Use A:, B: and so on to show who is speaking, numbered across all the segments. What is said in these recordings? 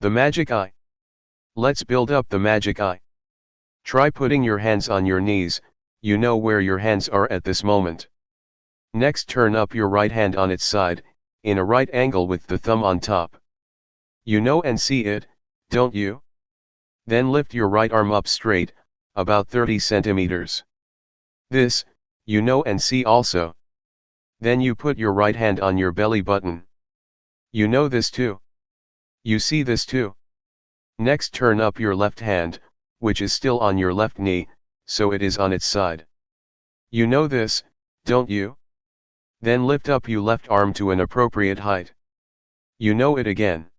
A: The magic eye. Let's build up the magic eye. Try putting your hands on your knees, you know where your hands are at this moment. Next turn up your right hand on its side, in a right angle with the thumb on top. You know and see it, don't you? Then lift your right arm up straight, about 30 centimeters. This, you know and see also. Then you put your right hand on your belly button. You know this too. You see this too. Next turn up your left hand, which is still on your left knee, so it is on its side. You know this, don't you? Then lift up your left arm to an appropriate height. You know it again.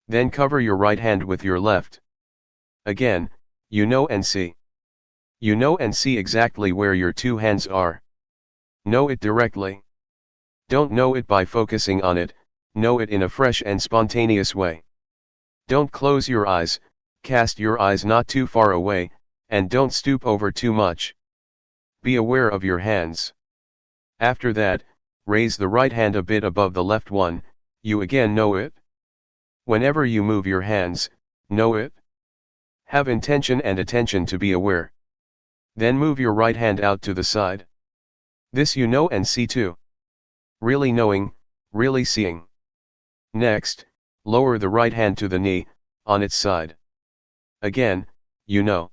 A: Then cover your right hand with your left. Again, you know and see. You know and see exactly where your two hands are. Know it directly. Don't know it by focusing on it, know it in a fresh and spontaneous way. Don't close your eyes, cast your eyes not too far away, and don't stoop over too much. Be aware of your hands. After that, raise the right hand a bit above the left one, you again know it. Whenever you move your hands, know it. Have intention and attention to be aware. Then move your right hand out to the side. This you know and see too. Really knowing, really seeing. Next, lower the right hand to the knee, on its side. Again, you know.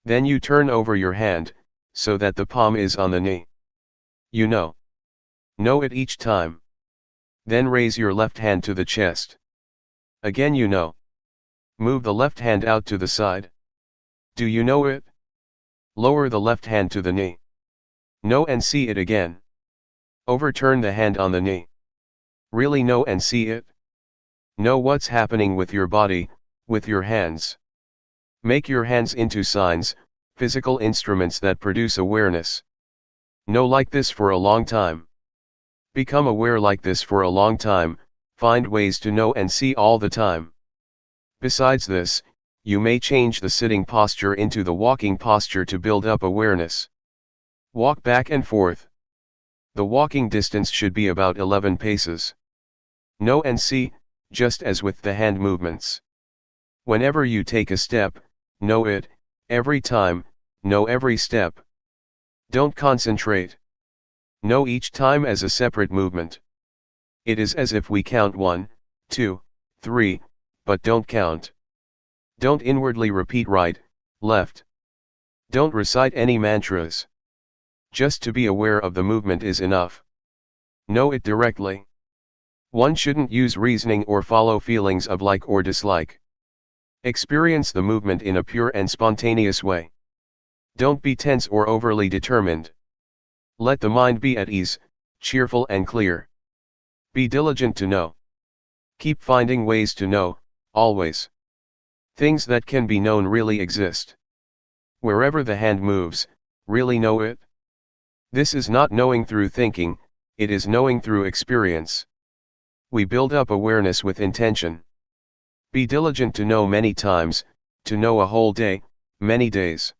A: Then you turn over your hand, so that the palm is on the knee. You know. Know it each time. Then raise your left hand to the chest. Again you know. Move the left hand out to the side. Do you know it? Lower the left hand to the knee. Know and see it again. Overturn the hand on the knee. Really know and see it. Know what's happening with your body, with your hands. Make your hands into signs, physical instruments that produce awareness. Know like this for a long time. Become aware like this for a long time, find ways to know and see all the time. Besides this, you may change the sitting posture into the walking posture to build up awareness. Walk back and forth. The walking distance should be about 11 paces. Know and see, just as with the hand movements. Whenever you take a step, know it, every time, know every step. Don't concentrate. Know each time as a separate movement. It is as if we count 1, 2, 3, but don't count. Don't inwardly repeat right, left. Don't recite any mantras. Just to be aware of the movement is enough. Know it directly. One shouldn't use reasoning or follow feelings of like or dislike. Experience the movement in a pure and spontaneous way. Don't be tense or overly determined. Let the mind be at ease, cheerful and clear. Be diligent to know. Keep finding ways to know, always. Things that can be known really exist. Wherever the hand moves, really know it. This is not knowing through thinking, it is knowing through experience. We build up awareness with intention. Be diligent to know many times, to know a whole day, many days.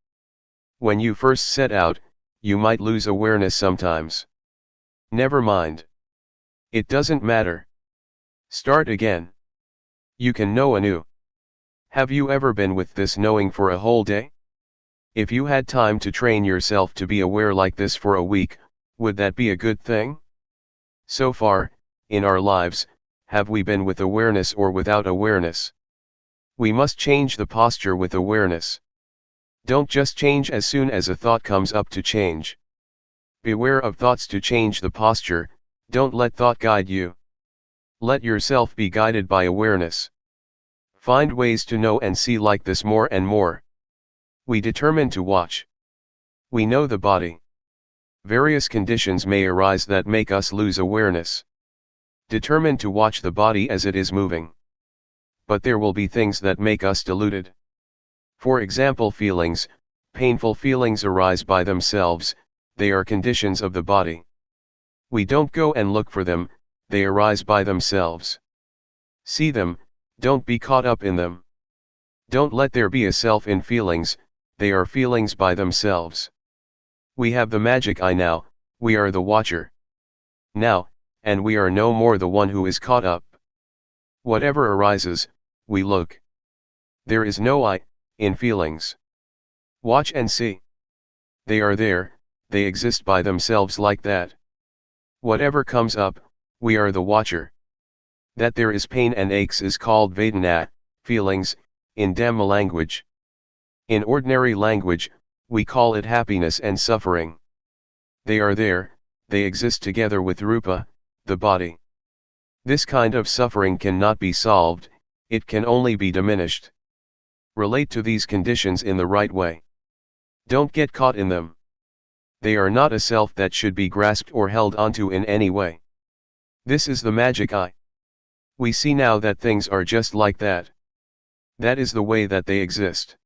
A: When you first set out, you might lose awareness sometimes. Never mind. It doesn't matter. Start again. You can know anew. Have you ever been with this knowing for a whole day? If you had time to train yourself to be aware like this for a week, would that be a good thing? So far, in our lives, have we been with awareness or without awareness? We must change the posture with awareness. Don't just change as soon as a thought comes up to change. Beware of thoughts to change the posture, don't let thought guide you. Let yourself be guided by awareness. Find ways to know and see like this more and more. We determine to watch. We know the body. Various conditions may arise that make us lose awareness. Determined to watch the body as it is moving. But there will be things that make us deluded. For example, feelings, painful feelings arise by themselves, they are conditions of the body. We don't go and look for them, they arise by themselves. See them, don't be caught up in them. Don't let there be a self in feelings, they are feelings by themselves. We have the magic eye now, we are the watcher. Now, and we are no more the one who is caught up. Whatever arises, we look. There is no I, in feelings. Watch and see. They are there, they exist by themselves like that. Whatever comes up, we are the watcher. That there is pain and aches is called Vedana, feelings, in Dhamma language. In ordinary language, we call it happiness and suffering. They are there, they exist together with Rupa, the body. This kind of suffering cannot be solved, it can only be diminished. Relate to these conditions in the right way. Don't get caught in them. They are not a self that should be grasped or held onto in any way. This is the magic eye. We see now that things are just like that. That is the way that they exist.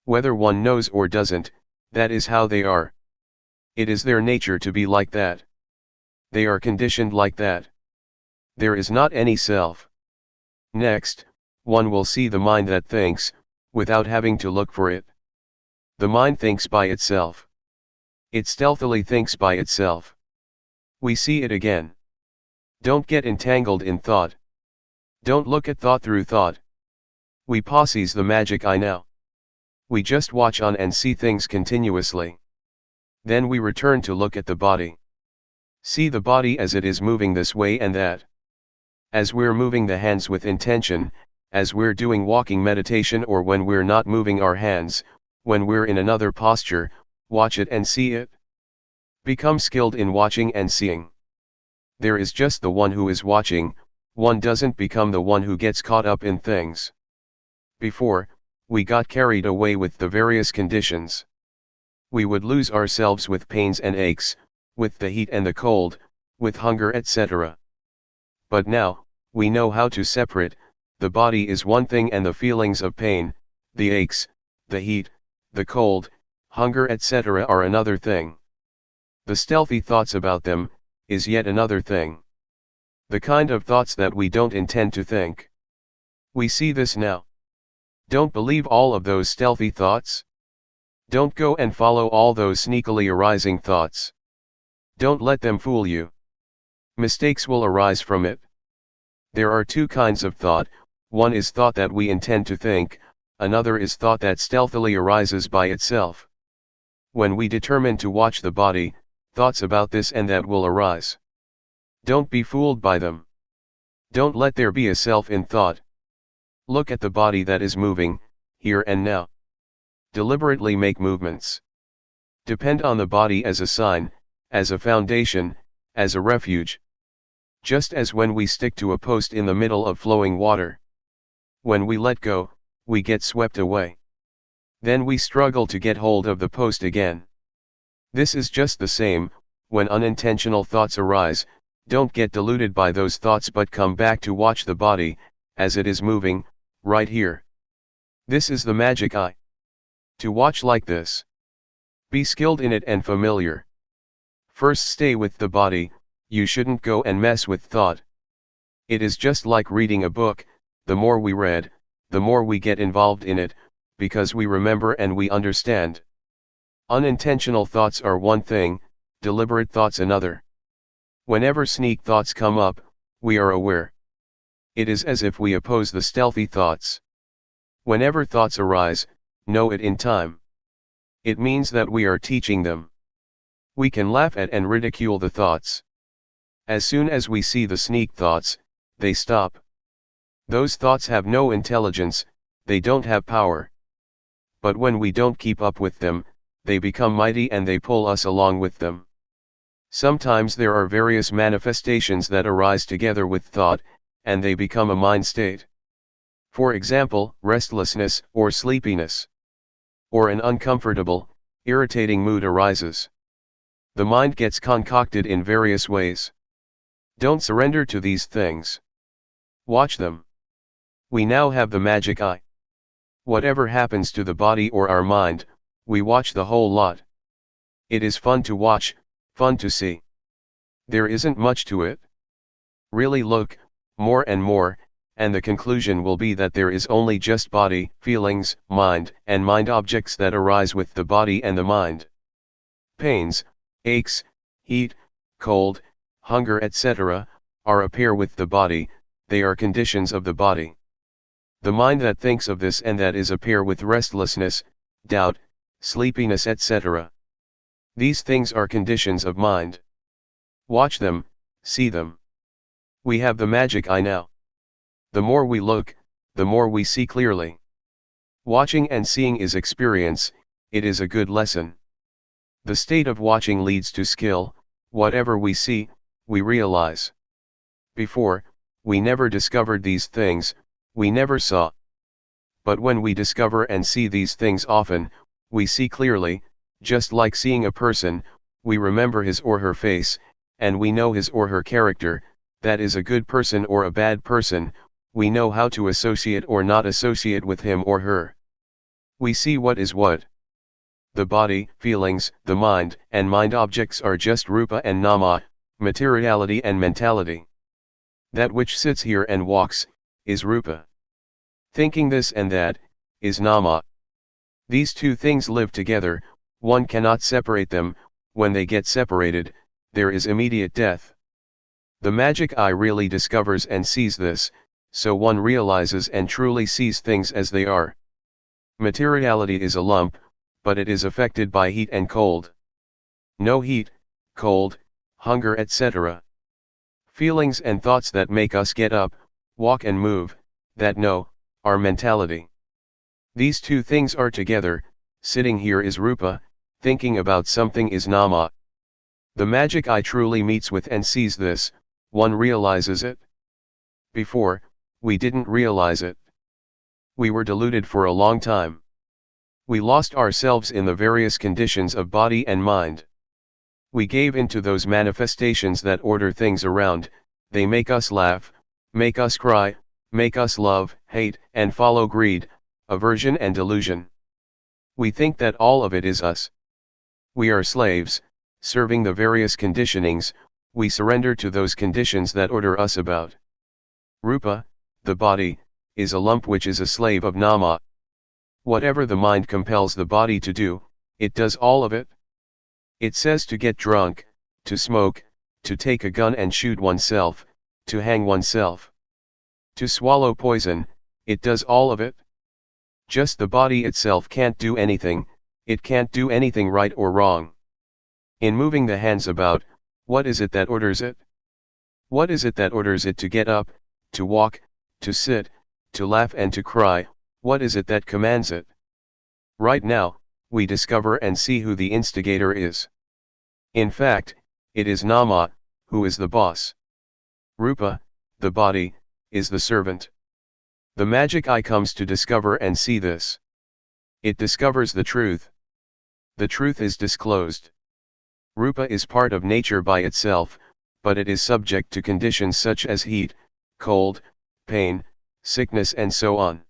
A: Whether one knows or doesn't, that is how they are. It is their nature to be like that. They are conditioned like that. There is not any self. Next, one will see the mind that thinks, without having to look for it. The mind thinks by itself. It stealthily thinks by itself. We see it again. Don't get entangled in thought. Don't look at thought through thought. We possess the magic eye now. We just watch on and see things continuously. Then we return to look at the body. See the body as it is moving this way and that. As we're moving the hands with intention, as we're doing walking meditation, or when we're not moving our hands, when we're in another posture, watch it and see it. Become skilled in watching and seeing. There is just the one who is watching, one doesn't become the one who gets caught up in things. Before, we got carried away with the various conditions. We would lose ourselves with pains and aches, with the heat and the cold, with hunger, etc. But now, we know how to separate. The body is one thing and the feelings of pain, the aches, the heat, the cold, hunger, etc. are another thing. The stealthy thoughts about them, is yet another thing. The kind of thoughts that we don't intend to think. We see this now. Don't believe all of those stealthy thoughts. Don't go and follow all those sneakily arising thoughts. Don't let them fool you. Mistakes will arise from it. There are two kinds of thought, one is thought that we intend to think, another is thought that stealthily arises by itself. When we determine to watch the body, thoughts about this and that will arise. Don't be fooled by them. Don't let there be a self in thought. Look at the body that is moving, here and now. Deliberately make movements. Depend on the body as a sign, as a foundation, as a refuge. Just as when we stick to a post in the middle of flowing water. When we let go, we get swept away. Then we struggle to get hold of the post again. This is just the same, when unintentional thoughts arise, don't get deluded by those thoughts but come back to watch the body, as it is moving, right here. This is the magic eye. To watch like this. Be skilled in it and familiar. First stay with the body, you shouldn't go and mess with thought. It is just like reading a book, the more we read, the more we get involved in it, because we remember and we understand. Unintentional thoughts are one thing, deliberate thoughts another. Whenever sneak thoughts come up, we are aware. It is as if we oppose the stealthy thoughts. Whenever thoughts arise, know it in time. It means that we are teaching them. We can laugh at and ridicule the thoughts. As soon as we see the sneak thoughts, they stop. Those thoughts have no intelligence, they don't have power. But when we don't keep up with them, they become mighty and they pull us along with them. Sometimes there are various manifestations that arise together with thought, and they become a mind state. For example, restlessness or sleepiness. Or an uncomfortable, irritating mood arises. The mind gets concocted in various ways. Don't surrender to these things. Watch them. We now have the magic eye. Whatever happens to the body or our mind, we watch the whole lot. It is fun to watch, fun to see. There isn't much to it. Really look, more and more, and the conclusion will be that there is only just body, feelings, mind, and mind objects that arise with the body and the mind. Pains, aches, heat, cold, hunger, etc., are appear with the body, they are conditions of the body. The mind that thinks of this and that is appear with restlessness, doubt, sleepiness, etc. These things are conditions of mind. Watch them, see them. We have the magic eye now. The more we look, the more we see clearly. Watching and seeing is experience, it is a good lesson. The state of watching leads to skill, whatever we see, we realize. Before, we never discovered these things, we never saw. But when we discover and see these things often, we see clearly, just like seeing a person, we remember his or her face, and we know his or her character, that is a good person or a bad person, we know how to associate or not associate with him or her. We see what is what. The body, feelings, the mind, and mind objects are just rupa and nama, materiality and mentality. That which sits here and walks, is rupa. Thinking this and that, is nama. These two things live together, one cannot separate them, when they get separated, there is immediate death. The magic eye really discovers and sees this, so one realizes and truly sees things as they are. Materiality is a lump, but it is affected by heat and cold. No heat, cold, hunger, etc. Feelings and thoughts that make us get up, walk and move, that no, are mentality. These two things are together, sitting here is rupa, thinking about something is nama. The magic eye truly meets with and sees this, one realizes it. Before, we didn't realize it. We were deluded for a long time. We lost ourselves in the various conditions of body and mind. We gave into those manifestations that order things around, they make us laugh, make us cry, make us love, hate, and follow greed, aversion and delusion. We think that all of it is us. We are slaves, serving the various conditionings, we surrender to those conditions that order us about. Rupa, the body, is a lump which is a slave of nama. Whatever the mind compels the body to do, it does all of it. It says to get drunk, to smoke, to take a gun and shoot oneself, to hang oneself. To swallow poison, it does all of it. Just the body itself can't do anything, it can't do anything right or wrong. In moving the hands about, what is it that orders it? What is it that orders it to get up, to walk, to sit, to laugh and to cry, what is it that commands it? Right now, we discover and see who the instigator is. In fact, it is nama, who is the boss. Rupa, the body, is the servant. The magic eye comes to discover and see this. It discovers the truth. The truth is disclosed. Rupa is part of nature by itself, but it is subject to conditions such as heat, cold, pain, sickness and so on.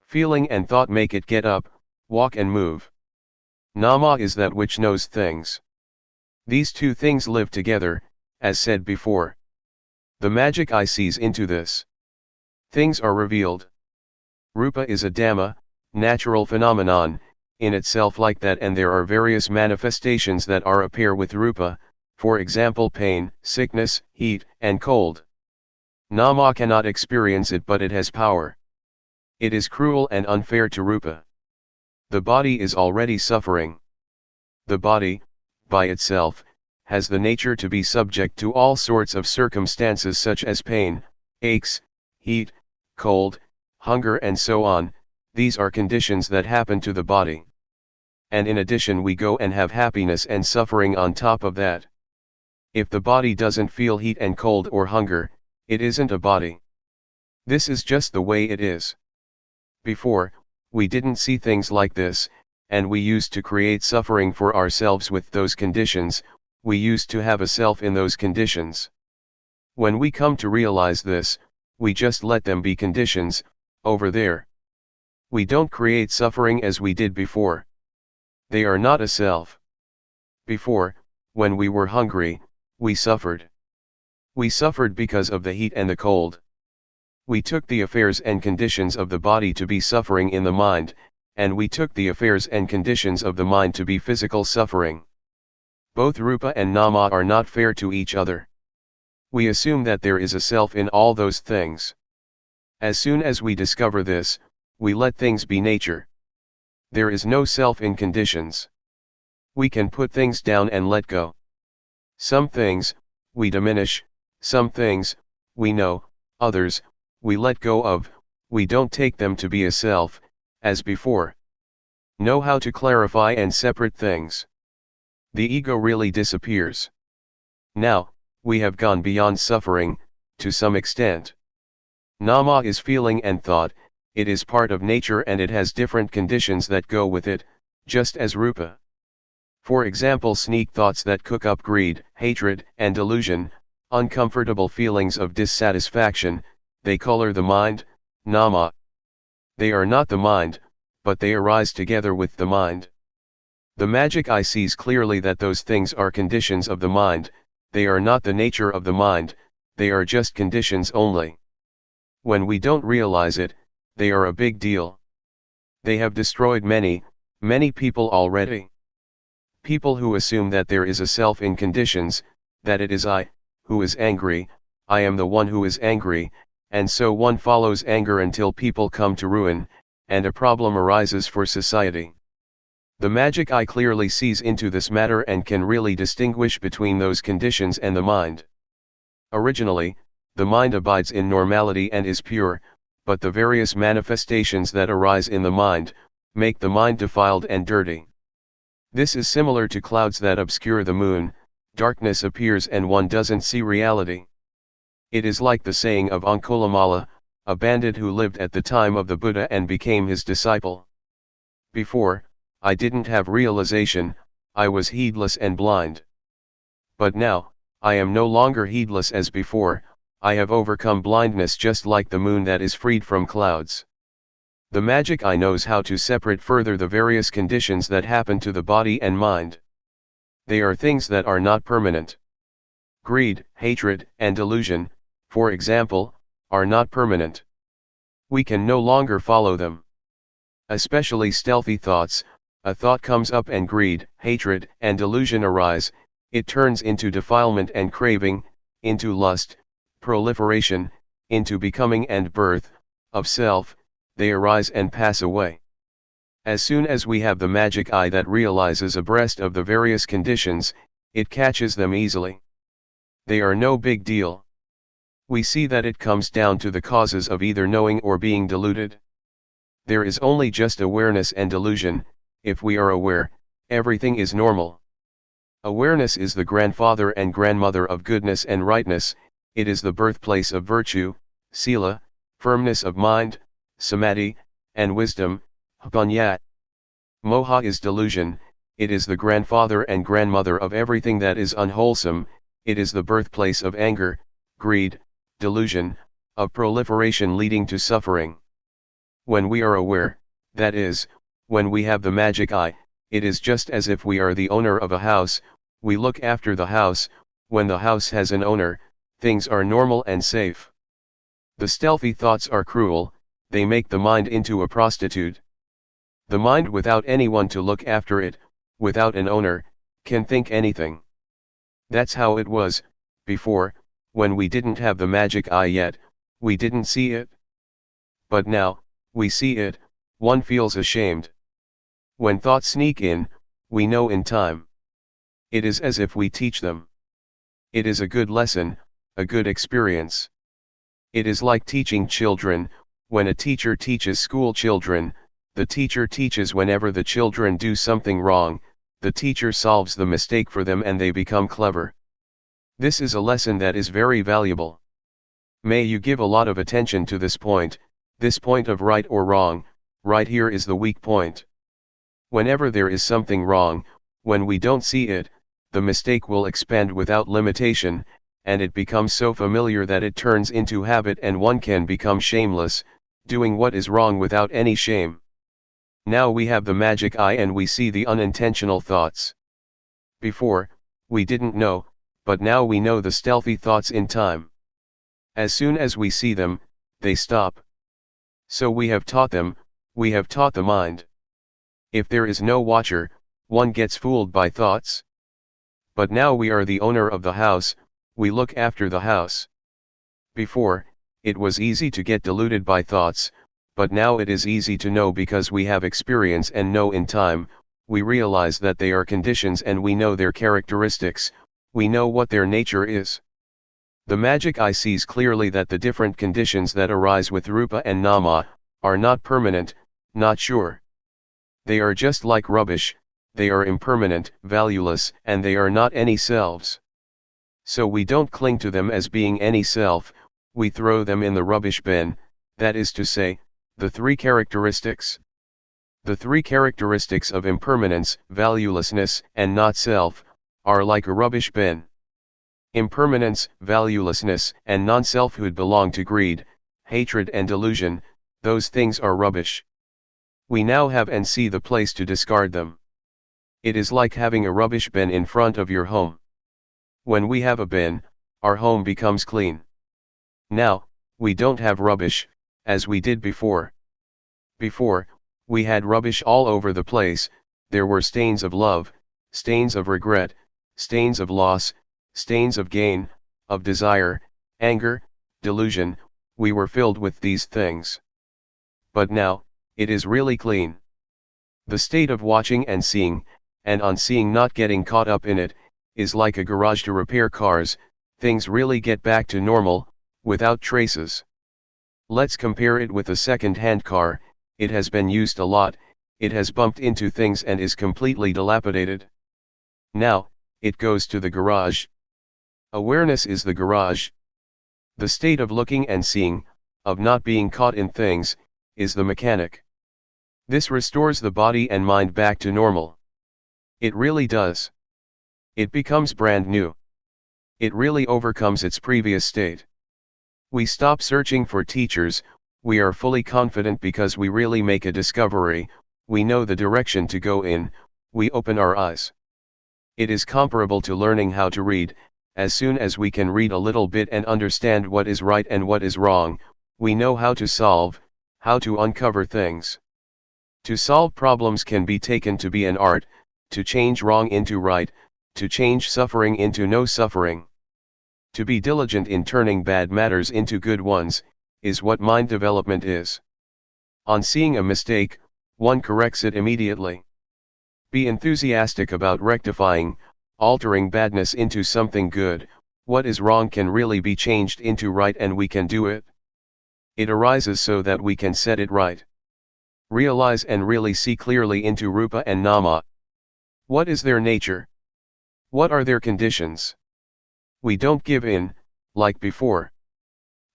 A: Feeling and thought make it get up, walk and move. Nama is that which knows things. These two things live together, as said before. The magic eye sees into this. Things are revealed. Rupa is a dhamma, natural phenomenon, in itself like that, and there are various manifestations that are appear with rupa, for example pain, sickness, heat, and cold. Nama cannot experience it, but it has power. It is cruel and unfair to rupa. The body is already suffering. The body, by itself, has the nature to be subject to all sorts of circumstances such as pain, aches, heat, cold, hunger and so on. These are conditions that happen to the body. And in addition we go and have happiness and suffering on top of that. If the body doesn't feel heat and cold or hunger, it isn't a body. This is just the way it is. Before, we didn't see things like this, and we used to create suffering for ourselves with those conditions, we used to have a self in those conditions. When we come to realize this, we just let them be conditions, over there. We don't create suffering as we did before. They are not a self. Before, when we were hungry, we suffered. We suffered because of the heat and the cold. We took the affairs and conditions of the body to be suffering in the mind, and we took the affairs and conditions of the mind to be physical suffering. Both rupa and nama are not fair to each other. We assume that there is a self in all those things. As soon as we discover this, we let things be nature. There is no self in conditions. We can put things down and let go. Some things, we diminish, some things, we know, others, we let go of, we don't take them to be a self, as before. Know how to clarify and separate things. The ego really disappears. Now, we have gone beyond suffering, to some extent. Nama is feeling and thought, it is part of nature and it has different conditions that go with it, just as rupa. For example, sneak thoughts that cook up greed, hatred, and delusion, uncomfortable feelings of dissatisfaction, they color the mind, nama. They are not the mind, but they arise together with the mind. The magic eye sees clearly that those things are conditions of the mind, they are not the nature of the mind, they are just conditions only. When we don't realize it, they are a big deal. They have destroyed many people already. People who assume that there is a self in conditions, that it is I, who is angry, I am the one who is angry, and so one follows anger until people come to ruin, and a problem arises for society. The magic eye clearly sees into this matter and can really distinguish between those conditions and the mind. Originally, the mind abides in normality and is pure, but the various manifestations that arise in the mind, make the mind defiled and dirty. This is similar to clouds that obscure the moon, darkness appears and one doesn't see reality. It is like the saying of Angulimala, a bandit who lived at the time of the Buddha and became his disciple. Before, I didn't have realization, I was heedless and blind. But now, I am no longer heedless as before, I have overcome blindness just like the moon that is freed from clouds. The magic eye knows how to separate further the various conditions that happen to the body and mind. They are things that are not permanent. Greed, hatred, and delusion, for example, are not permanent. We can no longer follow them. Especially stealthy thoughts, a thought comes up and greed, hatred, and delusion arise, it turns into defilement and craving, into lust, proliferation, into becoming and birth, of self, they arise and pass away. As soon as we have the magic eye that realizes abreast of the various conditions, it catches them easily. They are no big deal. We see that it comes down to the causes of either knowing or being deluded. There is only just awareness and delusion. If we are aware, everything is normal. Awareness is the grandfather and grandmother of goodness and rightness, it is the birthplace of virtue, sila, firmness of mind, samadhi, and wisdom, panya. Moha is delusion, it is the grandfather and grandmother of everything that is unwholesome, it is the birthplace of anger, greed, delusion, of proliferation leading to suffering. When we are aware, that is, when we have the magic eye, it is just as if we are the owner of a house, we look after the house, when the house has an owner, things are normal and safe. The stealthy thoughts are cruel, they make the mind into a prostitute. The mind without anyone to look after it, without an owner, can think anything. That's how it was, before, when we didn't have the magic eye yet, we didn't see it. But now, we see it, one feels ashamed. When thoughts sneak in, we know in time. It is as if we teach them. It is a good lesson, a good experience. It is like teaching children, when a teacher teaches school children, the teacher teaches whenever the children do something wrong, the teacher solves the mistake for them and they become clever. This is a lesson that is very valuable. May you give a lot of attention to this point of right or wrong, right here is the weak point. Whenever there is something wrong, when we don't see it, the mistake will expand without limitation, and it becomes so familiar that it turns into habit and one can become shameless, doing what is wrong without any shame. Now we have the magic eye and we see the unintentional thoughts. Before, we didn't know, but now we know the stealthy thoughts in time. As soon as we see them, they stop. So we have taught them, we have taught the mind. If there is no watcher, one gets fooled by thoughts. But now we are the owner of the house, we look after the house. Before, it was easy to get deluded by thoughts, but now it is easy to know because we have experience and know in time, we realize that they are conditions and we know their characteristics, we know what their nature is. The magic eye sees clearly that the different conditions that arise with rupa and nama, are not permanent, not sure. They are just like rubbish, they are impermanent, valueless, and they are not any selves. So we don't cling to them as being any self, we throw them in the rubbish bin, that is to say, the three characteristics. The three characteristics of impermanence, valuelessness, and not self, are like a rubbish bin. Impermanence, valuelessness, and non-selfhood belong to greed, hatred and delusion, those things are rubbish. We now have and see the place to discard them. It is like having a rubbish bin in front of your home. When we have a bin, our home becomes clean. Now, we don't have rubbish, as we did before. Before, we had rubbish all over the place, there were stains of love, stains of regret, stains of loss, stains of gain, of desire, anger, delusion, we were filled with these things. But now, it is really clean. The state of watching and seeing, and on seeing not getting caught up in it, is like a garage to repair cars, things really get back to normal, without traces. Let's compare it with a second-hand car, it has been used a lot, it has bumped into things and is completely dilapidated. Now, it goes to the garage. Awareness is the garage. The state of looking and seeing, of not being caught in things, is the mechanic. This restores the body and mind back to normal. It really does. It becomes brand new. It really overcomes its previous state. We stop searching for teachers, we are fully confident because we really make a discovery, we know the direction to go in, we open our eyes. It is comparable to learning how to read. As soon as we can read a little bit and understand what is right and what is wrong, we know how to solve, how to uncover things. To solve problems can be taken to be an art, to change wrong into right, to change suffering into no suffering. To be diligent in turning bad matters into good ones, is what mind development is. On seeing a mistake, one corrects it immediately. Be enthusiastic about rectifying, altering badness into something good, what is wrong can really be changed into right and we can do it. It arises so that we can set it right. Realize and really see clearly into rupa and nama. What is their nature? What are their conditions? We don't give in, like before.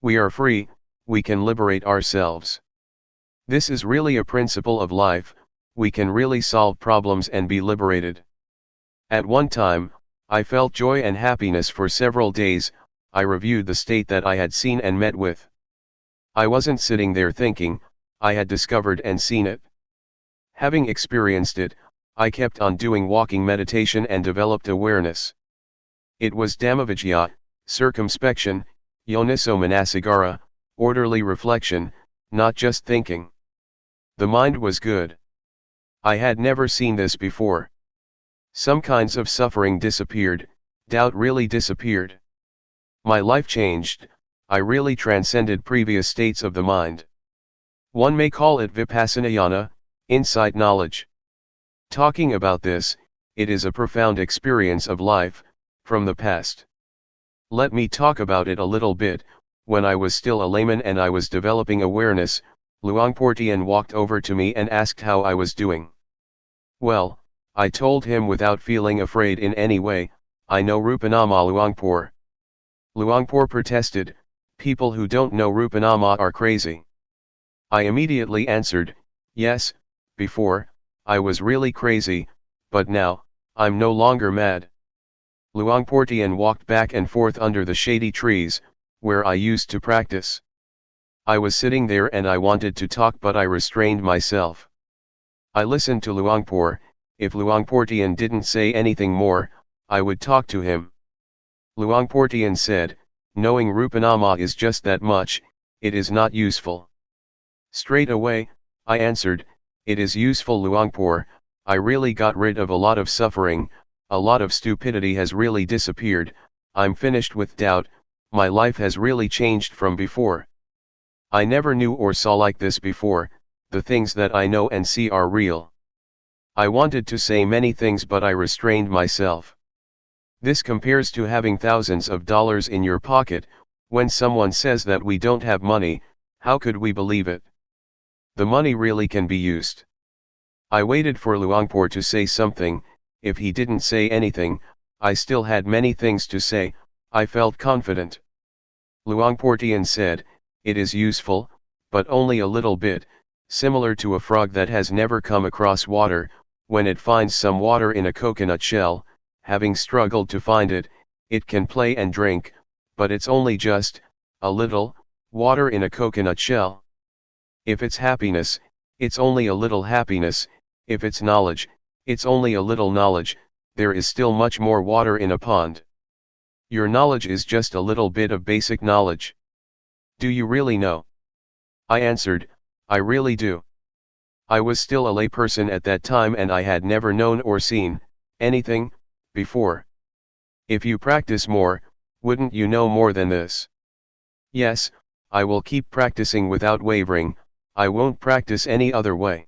A: We are free, we can liberate ourselves. This is really a principle of life, we can really solve problems and be liberated. At one time, I felt joy and happiness for several days, I reviewed the state that I had seen and met with. I wasn't sitting there thinking, I had discovered and seen it. Having experienced it, I kept on doing walking meditation and developed awareness. It was Dhammavijaya, circumspection, yoniso manasigara, orderly reflection, not just thinking. The mind was good. I had never seen this before. Some kinds of suffering disappeared, doubt really disappeared. My life changed, I really transcended previous states of the mind. One may call it Vipassana, insight knowledge. Talking about this, it is a profound experience of life, from the past. Let me talk about it a little bit. When I was still a layman and I was developing awareness, Luangpor Teean walked over to me and asked how I was doing. Well, I told him without feeling afraid in any way, I know Rupanama Luangpor. Luangpor protested, people who don't know Rupanama are crazy. I immediately answered, yes, before, I was really crazy, but now, I'm no longer mad. Luangpor Teean walked back and forth under the shady trees, where I used to practice. I was sitting there and I wanted to talk, but I restrained myself. I listened to Luangpor. If Luangpor Teean didn't say anything more, I would talk to him. Luangpor Teean said, "Knowing Rupanama is just that much, it is not useful." Straight away, I answered, "It is useful, Luangpor. I really got rid of a lot of suffering, a lot of stupidity has really disappeared, I'm finished with doubt, my life has really changed from before. I never knew or saw like this before, the things that I know and see are real." I wanted to say many things, but I restrained myself. This compares to having thousands of dollars in your pocket. When someone says that we don't have money, how could we believe it? The money really can be used. I waited for Luangpor to say something. If he didn't say anything, I still had many things to say. I felt confident. Luangpor Teean said, "It is useful, but only a little bit, similar to a frog that has never come across water. When it finds some water in a coconut shell, having struggled to find it, it can play and drink, but it's only just a little water in a coconut shell. If it's happiness, it's only a little happiness. If it's knowledge, it's only a little knowledge. There is still much more water in a pond. Your knowledge is just a little bit of basic knowledge. Do you really know?" I answered, "I really do." I was still a layperson at that time and I had never known or seen anything before. "If you practice more, wouldn't you know more than this?" "Yes, I will keep practicing without wavering, I won't practice any other way."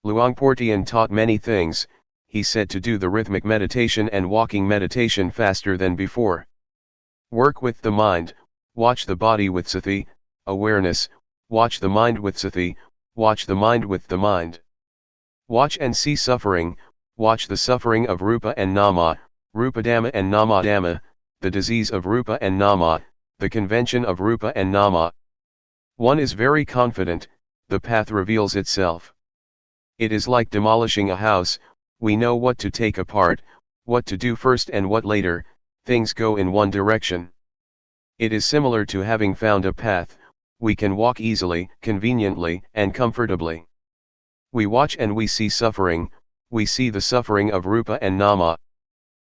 A: Luangpor Teean taught many things. He said to do the rhythmic meditation and walking meditation faster than before. Work with the mind, watch the body with sati, awareness, watch the mind with sati, watch the mind with the mind. Watch and see suffering, watch the suffering of Rupa and Nama, Rupadhamma and Namadhamma, the disease of Rupa and Nama, the convention of Rupa and Nama. One is very confident, the path reveals itself. It is like demolishing a house. We know what to take apart, what to do first and what later, things go in one direction. It is similar to having found a path. We can walk easily, conveniently, and comfortably. We watch and we see suffering, we see the suffering of Rupa and Nama.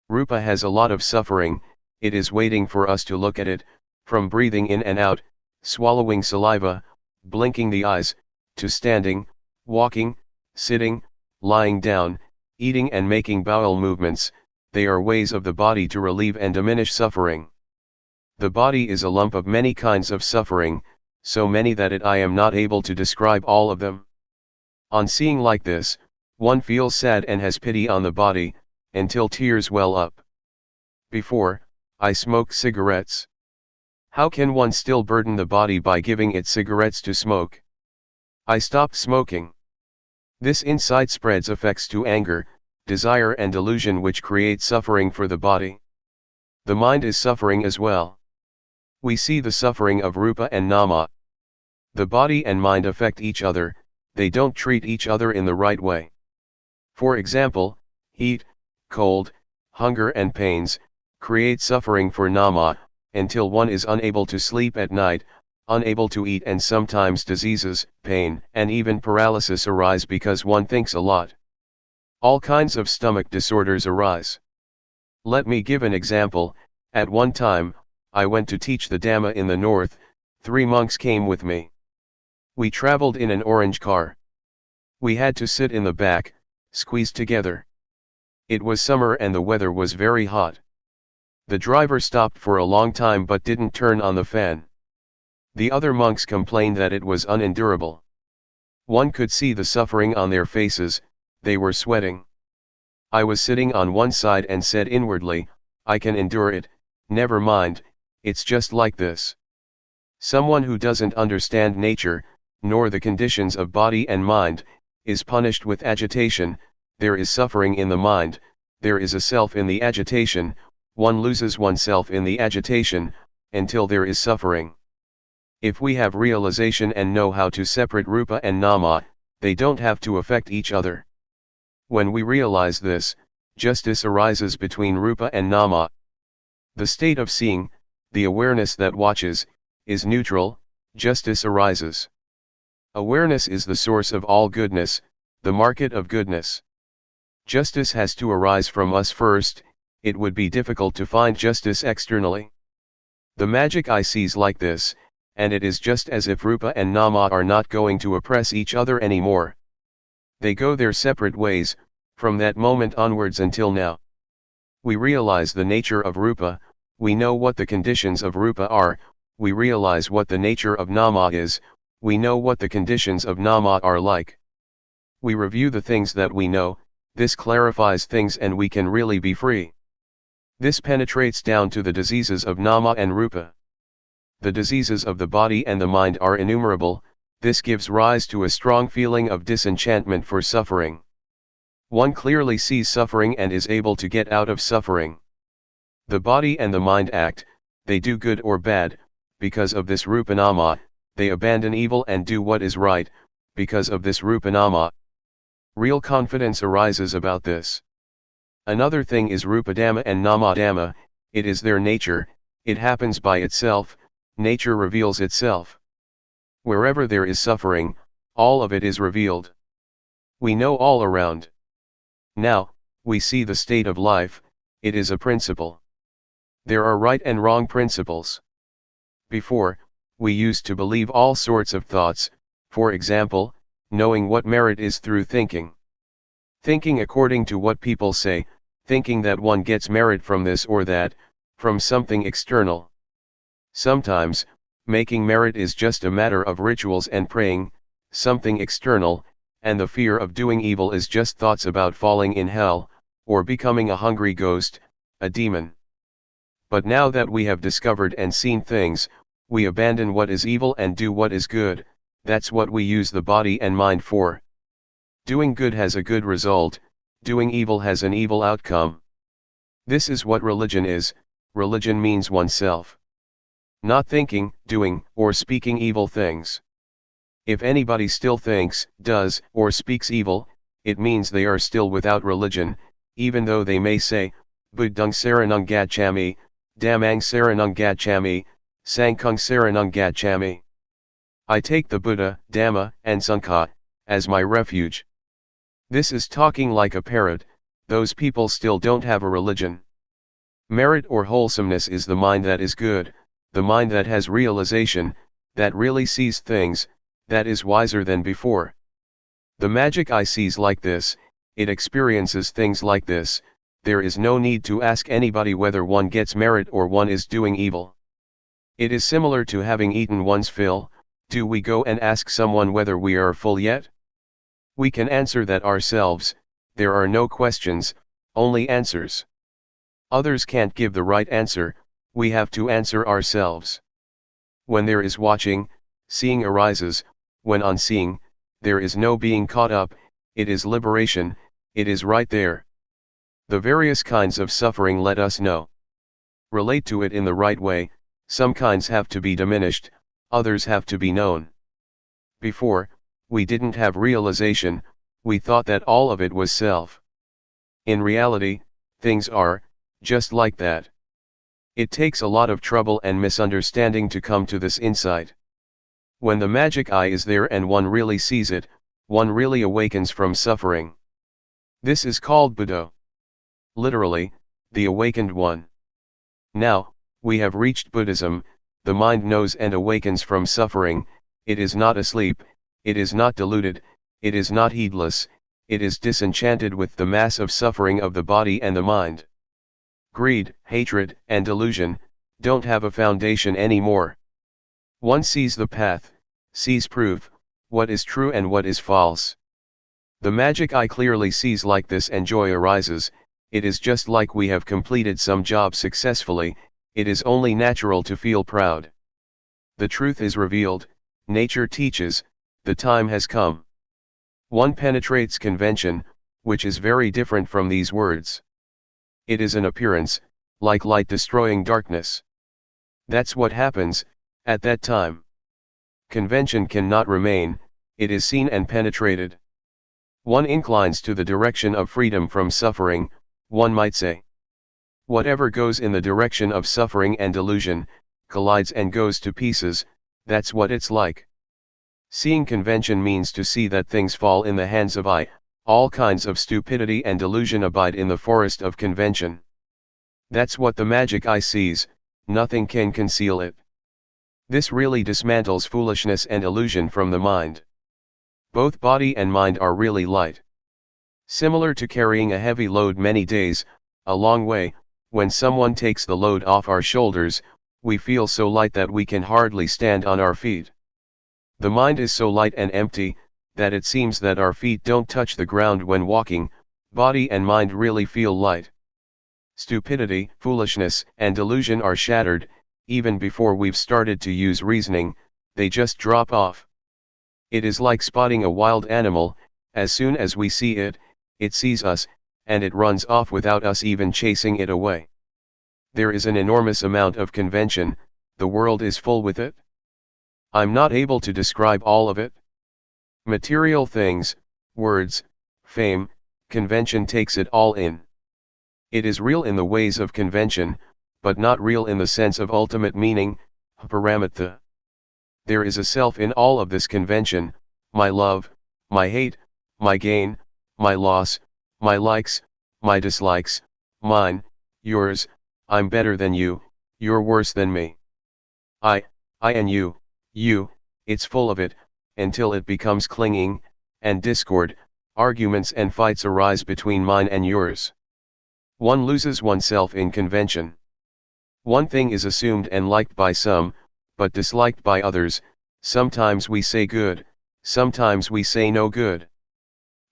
A: Rupa has a lot of suffering, it is waiting for us to look at it, from breathing in and out, swallowing saliva, blinking the eyes, to standing, walking, sitting, lying down, eating and making bowel movements. They are ways of the body to relieve and diminish suffering. The body is a lump of many kinds of suffering, so many that I am not able to describe all of them. On seeing like this, one feels sad and has pity on the body, until tears well up. Before, I smoked cigarettes. How can one still burden the body by giving it cigarettes to smoke? I stopped smoking. This insight spreads effects to anger, desire and delusion, which create suffering for the body. The mind is suffering as well. We see the suffering of Rupa and Nama. The body and mind affect each other, they don't treat each other in the right way. For example, heat, cold, hunger and pains, create suffering for Nama, until one is unable to sleep at night, unable to eat, and sometimes diseases, pain, and even paralysis arise because one thinks a lot. All kinds of stomach disorders arise. Let me give an example. At one time, I went to teach the Dhamma in the north. 3 monks came with me. We traveled in an orange car. We had to sit in the back, squeezed together. It was summer and the weather was very hot. The driver stopped for a long time but didn't turn on the fan. The other monks complained that it was unendurable. One could see the suffering on their faces, they were sweating. I was sitting on one side and said inwardly, I can endure it, never mind, it's just like this. Someone who doesn't understand nature, nor the conditions of body and mind, is punished with agitation. There is suffering in the mind, there is a self in the agitation, one loses oneself in the agitation, until there is suffering. If we have realization and know how to separate Rupa and Nama, they don't have to affect each other. When we realize this, justice arises between rupa and nama. The state of seeing, the awareness that watches, is neutral, justice arises. Awareness is the source of all goodness, the market of goodness. Justice has to arise from us first, it would be difficult to find justice externally. The magic eye sees like this, and it is just as if rupa and nama are not going to oppress each other anymore. They go their separate ways, from that moment onwards until now. We realize the nature of rupa, we know what the conditions of rupa are, we realize what the nature of nama is, we know what the conditions of nama are like. We review the things that we know, this clarifies things and we can really be free. This penetrates down to the diseases of nama and rupa. The diseases of the body and the mind are innumerable, this gives rise to a strong feeling of disenchantment for suffering. One clearly sees suffering and is able to get out of suffering. The body and the mind act, they do good or bad, because of this rupa nama, they abandon evil and do what is right, because of this rupa nama. Real confidence arises about this. Another thing is rupa dhamma and nama dhamma, it is their nature, it happens by itself, nature reveals itself. Wherever there is suffering, all of it is revealed. We know all around. Now, we see the state of life, it is a principle. There are right and wrong principles. Before, we used to believe all sorts of thoughts, for example, knowing what merit is through thinking. Thinking according to what people say, thinking that one gets merit from this or that, from something external. Sometimes, making merit is just a matter of rituals and praying, something external, and the fear of doing evil is just thoughts about falling in hell, or becoming a hungry ghost, a demon. But now that we have discovered and seen things, we abandon what is evil and do what is good, that's what we use the body and mind for. Doing good has a good result, doing evil has an evil outcome. This is what religion is, religion means oneself. Not thinking, doing, or speaking evil things. If anybody still thinks, does, or speaks evil, it means they are still without religion, even though they may say, Buddhang saranang gacchami, Dhammang saranang gacchami, Sanghang saranang gacchami. I take the Buddha, Dhamma, and Sangha, as my refuge. This is talking like a parrot, those people still don't have a religion. Merit or wholesomeness is the mind that is good, the mind that has realization, that really sees things, that is wiser than before. The magic eye sees like this, it experiences things like this, there is no need to ask anybody whether one gets merit or one is doing evil. It is similar to having eaten one's fill, do we go and ask someone whether we are full yet? We can answer that ourselves, there are no questions, only answers. Others can't give the right answer, we have to answer ourselves. When there is watching, seeing arises, when on seeing, there is no being caught up, it is liberation, it is right there. The various kinds of suffering let us know. Relate to it in the right way, some kinds have to be diminished, others have to be known. Before, we didn't have realization, we thought that all of it was self. In reality, things are, just like that. It takes a lot of trouble and misunderstanding to come to this insight. When the magic eye is there and one really sees it, one really awakens from suffering. This is called Buddha. Literally, the awakened one. Now, we have reached Buddhism, the mind knows and awakens from suffering, it is not asleep, it is not deluded, it is not heedless, it is disenchanted with the mass of suffering of the body and the mind. Greed, hatred, and delusion don't have a foundation anymore. One sees the path, sees proof, what is true and what is false. The magic eye clearly sees like this and joy arises, it is just like we have completed some job successfully, it is only natural to feel proud. The truth is revealed, nature teaches, the time has come. One penetrates convention, which is very different from these words. It is an appearance, like light destroying darkness. That's what happens, at that time. Convention cannot remain, it is seen and penetrated. One inclines to the direction of freedom from suffering, one might say. Whatever goes in the direction of suffering and delusion, collides and goes to pieces, that's what it's like. Seeing convention means to see that things fall in the hands of I, all kinds of stupidity and delusion abide in the forest of convention. That's what the magic eye sees, nothing can conceal it. This really dismantles foolishness and illusion from the mind. Both body and mind are really light. Similar to carrying a heavy load many days, a long way, when someone takes the load off our shoulders, we feel so light that we can hardly stand on our feet. The mind is so light and empty, that it seems that our feet don't touch the ground when walking. Body and mind really feel light. Stupidity, foolishness, and delusion are shattered, even before we've started to use reasoning, they just drop off. It is like spotting a wild animal, as soon as we see it, it sees us, and it runs off without us even chasing it away. There is an enormous amount of convention, the world is full with it. I'm not able to describe all of it. Material things, words, fame, convention takes it all in. It is real in the ways of convention, but not real in the sense of ultimate meaning, paramatha. There is a self in all of this convention, my love, my hate, my gain, my loss, my likes, my dislikes, mine, yours, I'm better than you, you're worse than me. I and you, it's full of it, until it becomes clinging, and discord, arguments and fights arise between mine and yours. One loses oneself in convention. One thing is assumed and liked by some, but disliked by others. Sometimes we say good, sometimes we say no good.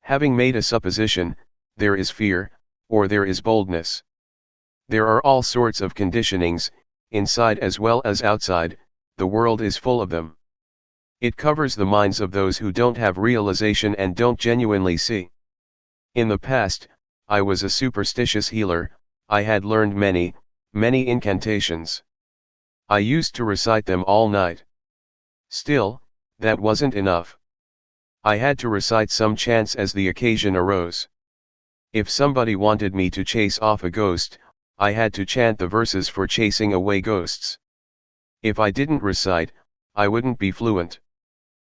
A: Having made a supposition, there is fear, or there is boldness. There are all sorts of conditionings, inside as well as outside, the world is full of them. It covers the minds of those who don't have realization and don't genuinely see. In the past, I was a superstitious healer. I had learned many incantations. I used to recite them all night. Still, that wasn't enough. I had to recite some chants as the occasion arose. If somebody wanted me to chase off a ghost, I had to chant the verses for chasing away ghosts. If I didn't recite, I wouldn't be fluent.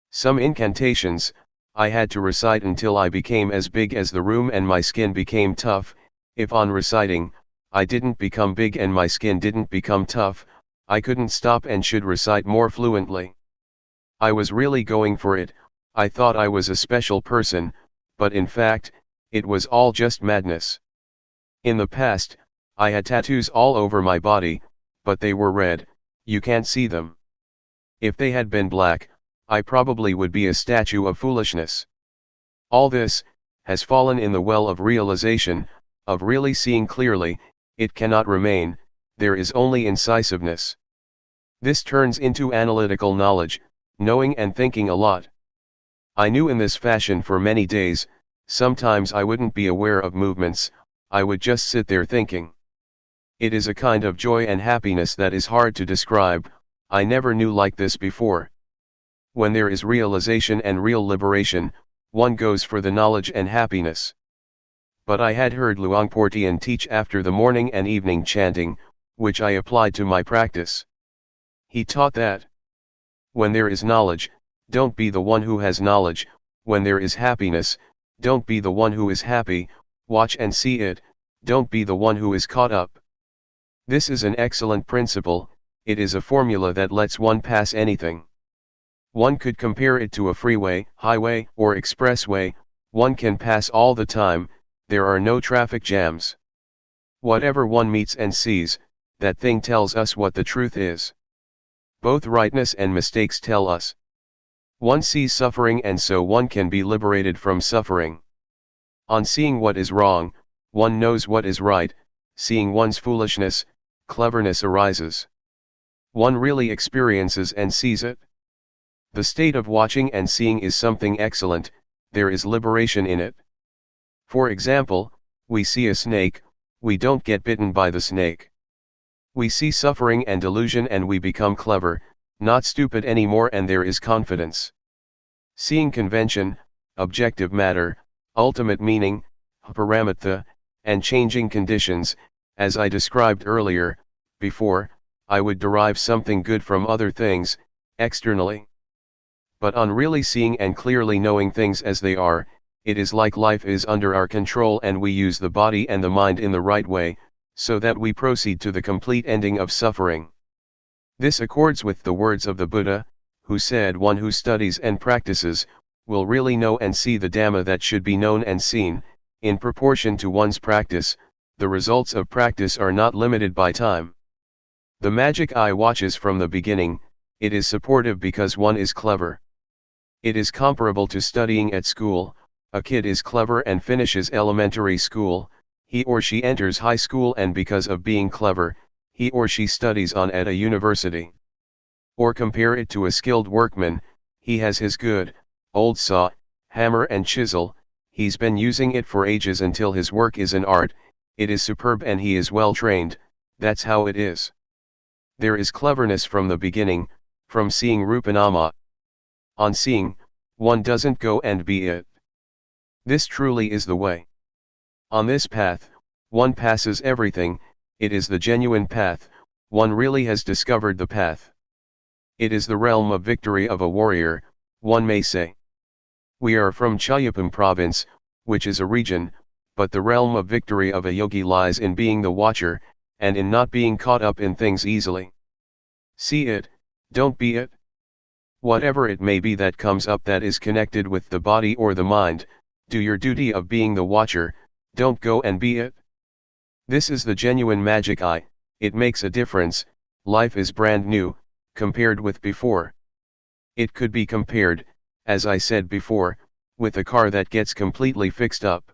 A: Some incantations, I had to recite until I became as big as the room and my skin became tough. If on reciting, I didn't become big and my skin didn't become tough, I couldn't stop and should recite more fluently. I was really going for it. I thought I was a special person, but in fact, it was all just madness. In the past, I had tattoos all over my body, but they were red, you can't see them. If they had been black, I probably would be a statue of foolishness. All this has fallen in the well of realization, of really seeing clearly. It cannot remain, there is only incisiveness. This turns into analytical knowledge, knowing and thinking a lot. I knew in this fashion for many days. Sometimes I wouldn't be aware of movements, I would just sit there thinking. It is a kind of joy and happiness that is hard to describe. I never knew like this before. When there is realization and real liberation, one goes for the knowledge and happiness. But I had heard Luangpor Teean teach after the morning and evening chanting, which I applied to my practice. He taught that when there is knowledge, don't be the one who has knowledge. When there is happiness, don't be the one who is happy. Watch and see it, don't be the one who is caught up. This is an excellent principle. It is a formula that lets one pass anything. One could compare it to a freeway, highway, or expressway. One can pass all the time, there are no traffic jams. Whatever one meets and sees, that thing tells us what the truth is. Both rightness and mistakes tell us. One sees suffering and so one can be liberated from suffering. On seeing what is wrong, one knows what is right. Seeing one's foolishness, cleverness arises. One really experiences and sees it. The state of watching and seeing is something excellent, there is liberation in it. For example, we see a snake, we don't get bitten by the snake. We see suffering and delusion and we become clever, not stupid anymore, and there is confidence. Seeing convention, objective matter, ultimate meaning, paramatha, and changing conditions, as I described earlier. Before, I would derive something good from other things, externally. But on really seeing and clearly knowing things as they are, it is like life is under our control and we use the body and the mind in the right way, so that we proceed to the complete ending of suffering. This accords with the words of the Buddha, who said one who studies and practices, will really know and see the Dhamma that should be known and seen. In proportion to one's practice, the results of practice are not limited by time. The magic eye watches from the beginning. It is supportive because one is clever. It is comparable to studying at school. A kid is clever and finishes elementary school, he or she enters high school, and because of being clever, he or she studies on at a university. Or compare it to a skilled workman. He has his good, old saw, hammer and chisel. He's been using it for ages until his work is an art. It is superb and he is well trained. That's how it is. There is cleverness from the beginning, from seeing Rupanama. On seeing, one doesn't go and be it. This truly is the way. On this path, one passes everything. It is the genuine path. One really has discovered the path. It is the realm of victory of a warrior, one may say. We are from Chayapam province, which is a region, but the realm of victory of a yogi lies in being the watcher, and in not being caught up in things easily. See it, don't be it. Whatever it may be that comes up that is connected with the body or the mind, do your duty of being the watcher, don't go and be it. This is the genuine magic eye. It makes a difference. Life is brand new, compared with before. It could be compared, as I said before, with a car that gets completely fixed up.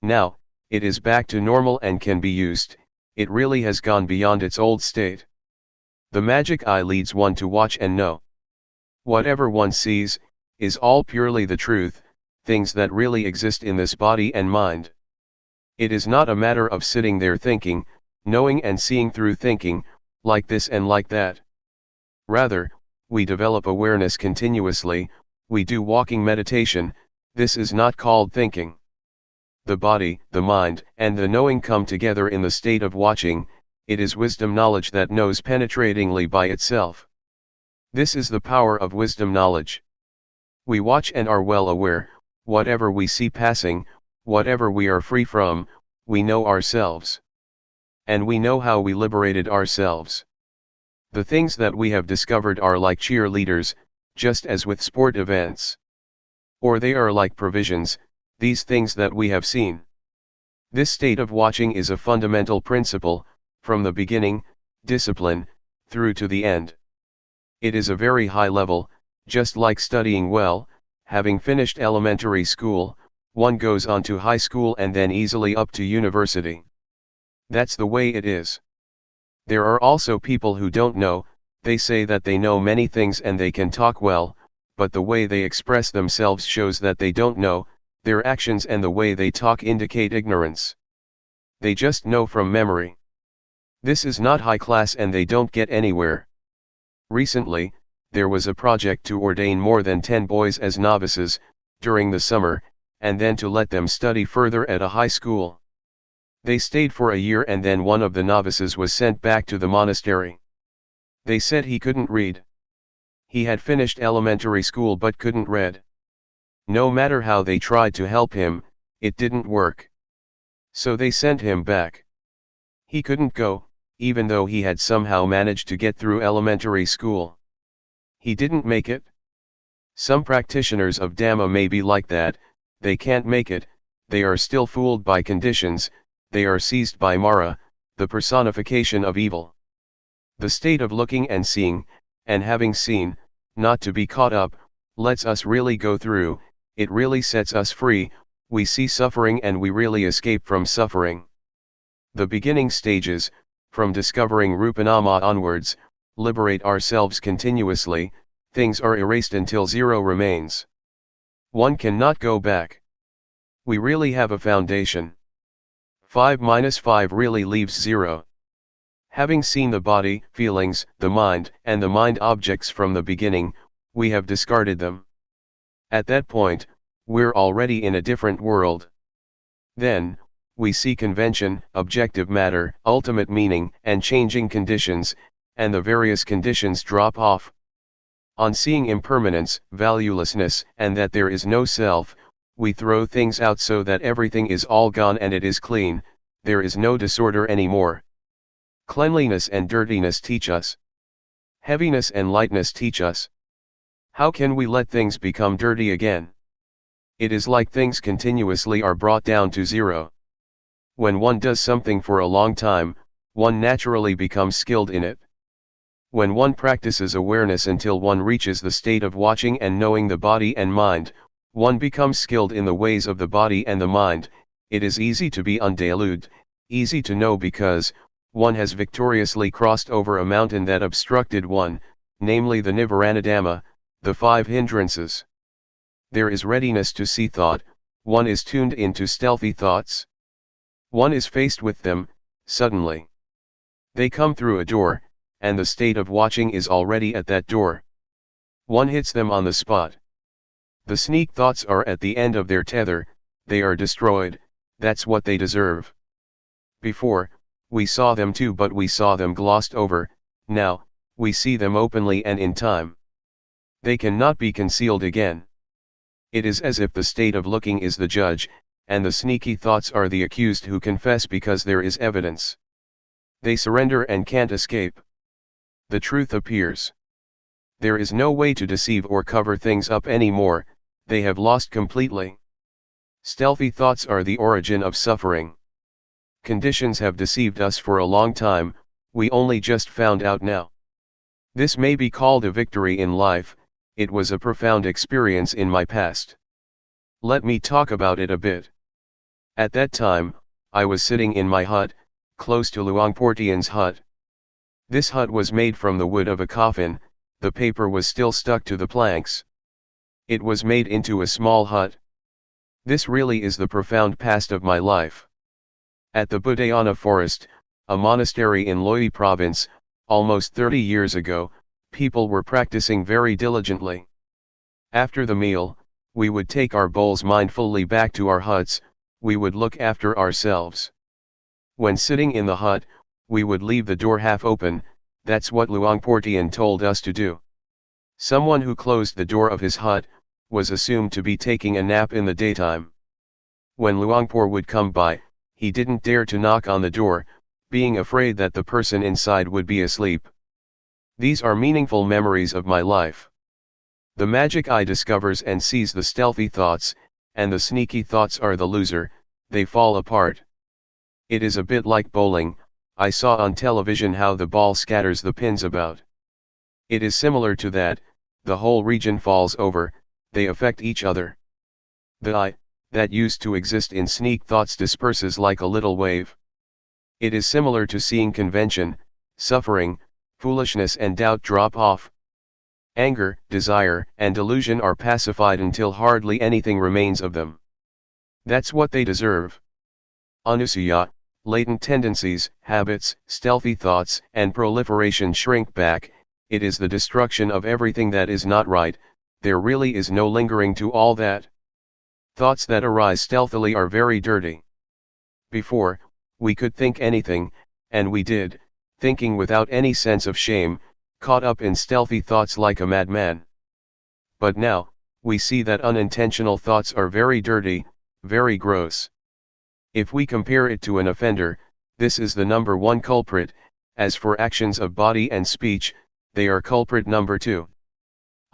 A: Now, it is back to normal and can be used. It really has gone beyond its old state. The magic eye leads one to watch and know. Whatever one sees, is all purely the truth, things that really exist in this body and mind. It is not a matter of sitting there thinking, knowing and seeing through thinking, like this and like that. Rather, we develop awareness continuously. We do walking meditation. This is not called thinking. The body, the mind, and the knowing come together in the state of watching. It is wisdom knowledge that knows penetratingly by itself. This is the power of wisdom knowledge. We watch and are well aware. Whatever we see passing, whatever we are free from, we know ourselves. And we know how we liberated ourselves. The things that we have discovered are like cheerleaders, just as with sport events. Or they are like provisions, these things that we have seen. This state of watching is a fundamental principle, from the beginning, discipline, through to the end. It is a very high level, just like studying well. Having finished elementary school, one goes on to high school and then easily up to university. That's the way it is. There are also people who don't know. They say that they know many things and they can talk well, but the way they express themselves shows that they don't know. Their actions and the way they talk indicate ignorance. They just know from memory. This is not high class and they don't get anywhere. Recently, there was a project to ordain more than 10 boys as novices, during the summer, and then to let them study further at a high school. They stayed for a year and then one of the novices was sent back to the monastery. They said he couldn't read. He had finished elementary school but couldn't read. No matter how they tried to help him, it didn't work. So they sent him back. He couldn't go, even though he had somehow managed to get through elementary school. He didn't make it. Some practitioners of Dhamma may be like that. They can't make it, they are still fooled by conditions, they are seized by Mara, the personification of evil. The state of looking and seeing, and having seen, not to be caught up, lets us really go through. It really sets us free. We see suffering and we really escape from suffering. The beginning stages, from discovering Rupanama onwards, liberate ourselves continuously. Things are erased until zero remains. One cannot go back. We really have a foundation. 5 minus 5 really leaves 0. Having seen the body, feelings, the mind, and the mind objects from the beginning, we have discarded them. At that point, we're already in a different world. Then, we see convention, objective matter, ultimate meaning, and changing conditions, and the various conditions drop off. On seeing impermanence, valuelessness, and that there is no self, we throw things out so that everything is all gone and it is clean, there is no disorder anymore. Cleanliness and dirtiness teach us. Heaviness and lightness teach us. How can we let things become dirty again? It is like things continuously are brought down to zero. When one does something for a long time, one naturally becomes skilled in it. When one practices awareness until one reaches the state of watching and knowing the body and mind, one becomes skilled in the ways of the body and the mind. It is easy to be undeluded, easy to know because one has victoriously crossed over a mountain that obstructed one, namely the Nivaranadhamma, the 5 hindrances. There is readiness to see thought, one is tuned into stealthy thoughts. One is faced with them, suddenly. They come through a door, and the state of watching is already at that door. One hits them on the spot. The sneak thoughts are at the end of their tether, they are destroyed, that's what they deserve. Before, we saw them too, but we saw them glossed over. Now, we see them openly and in time. They cannot be concealed again. It is as if the state of looking is the judge, and the sneaky thoughts are the accused who confess because there is evidence. They surrender and can't escape. The truth appears. There is no way to deceive or cover things up anymore, they have lost completely. Stealthy thoughts are the origin of suffering. Conditions have deceived us for a long time, we only just found out now. This may be called a victory in life, it was a profound experience in my past. Let me talk about it a bit. At that time, I was sitting in my hut, close to Luangpor Teean's hut. This hut was made from the wood of a coffin, the paper was still stuck to the planks. It was made into a small hut. This really is the profound past of my life. At the Buddhayana forest, a monastery in Loi province, almost 30 years ago, people were practicing very diligently. After the meal, we would take our bowls mindfully back to our huts, we would look after ourselves. When sitting in the hut, we would leave the door half open, that's what Luangpor Teean told us to do. Someone who closed the door of his hut, was assumed to be taking a nap in the daytime. When Luangpor would come by, he didn't dare to knock on the door, being afraid that the person inside would be asleep. These are meaningful memories of my life. The magic eye discovers and sees the stealthy thoughts, and the sneaky thoughts are the loser, they fall apart. It is a bit like bowling, I saw on television how the ball scatters the pins about. It is similar to that, the whole region falls over, they affect each other. The I, that used to exist in sneak thoughts disperses like a little wave. It is similar to seeing convention, suffering, foolishness and doubt drop off. Anger, desire, and delusion are pacified until hardly anything remains of them. That's what they deserve. Anusuya, latent tendencies, habits, stealthy thoughts, and proliferation shrink back, it is the destruction of everything that is not right, there really is no lingering to all that. Thoughts that arise stealthily are very dirty. Before, we could think anything, and we did, thinking without any sense of shame, caught up in stealthy thoughts like a madman. But now, we see that unintentional thoughts are very dirty, very gross. If we compare it to an offender, this is the number 1 culprit, as for actions of body and speech, they are culprit number 2.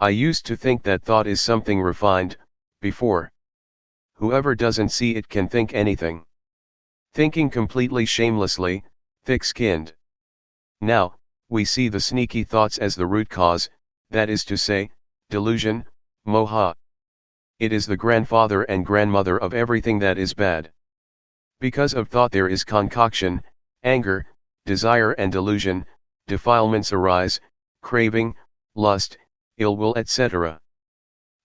A: I used to think that thought is something refined, before. Whoever doesn't see it can think anything. Thinking completely shamelessly, thick-skinned. Now, we see the sneaky thoughts as the root cause, that is to say, delusion, moha. It is the grandfather and grandmother of everything that is bad. Because of thought there is concoction, anger, desire and delusion, defilements arise, craving, lust, ill will etc.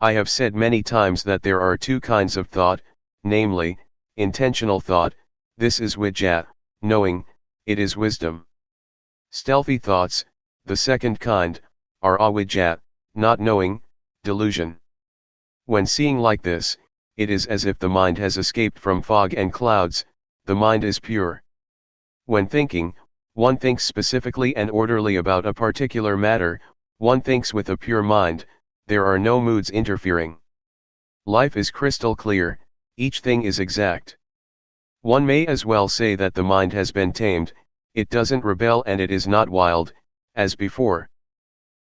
A: I have said many times that there are 2 kinds of thought, namely, intentional thought, this is vijja, knowing, it is wisdom. Stealthy thoughts, the second kind, are avijja, not knowing, delusion. When seeing like this, it is as if the mind has escaped from fog and clouds, the mind is pure. When thinking, one thinks specifically and orderly about a particular matter, one thinks with a pure mind, there are no moods interfering. Life is crystal clear, each thing is exact. One may as well say that the mind has been tamed, it doesn't rebel and it is not wild, as before.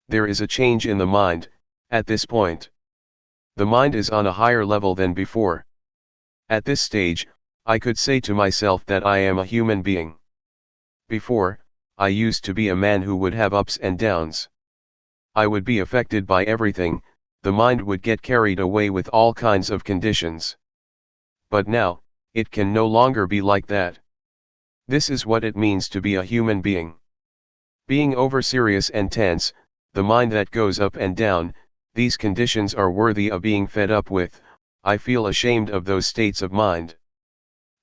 A: There is a change in the mind, at this point. The mind is on a higher level than before. At this stage, I could say to myself that I am a human being. Before, I used to be a man who would have ups and downs. I would be affected by everything, the mind would get carried away with all kinds of conditions. But now, it can no longer be like that. This is what it means to be a human being. Being over-serious and tense, the mind that goes up and down, these conditions are worthy of being fed up with. I feel ashamed of those states of mind.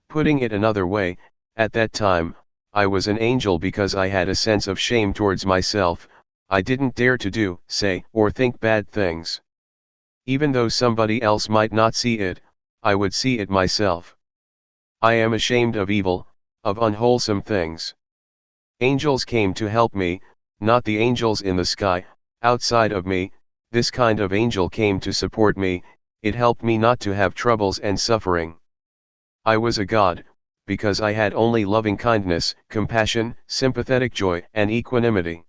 A: Putting it another way, at that time, I was an angel because I had a sense of shame towards myself. I didn't dare to do, say, or think bad things. Even though somebody else might not see it, I would see it myself. I am ashamed of evil, of unwholesome things. Angels came to help me, not the angels in the sky, outside of me. This kind of angel came to support me, it helped me not to have troubles and suffering. I was a god, because I had only loving kindness, compassion, sympathetic joy, and equanimity.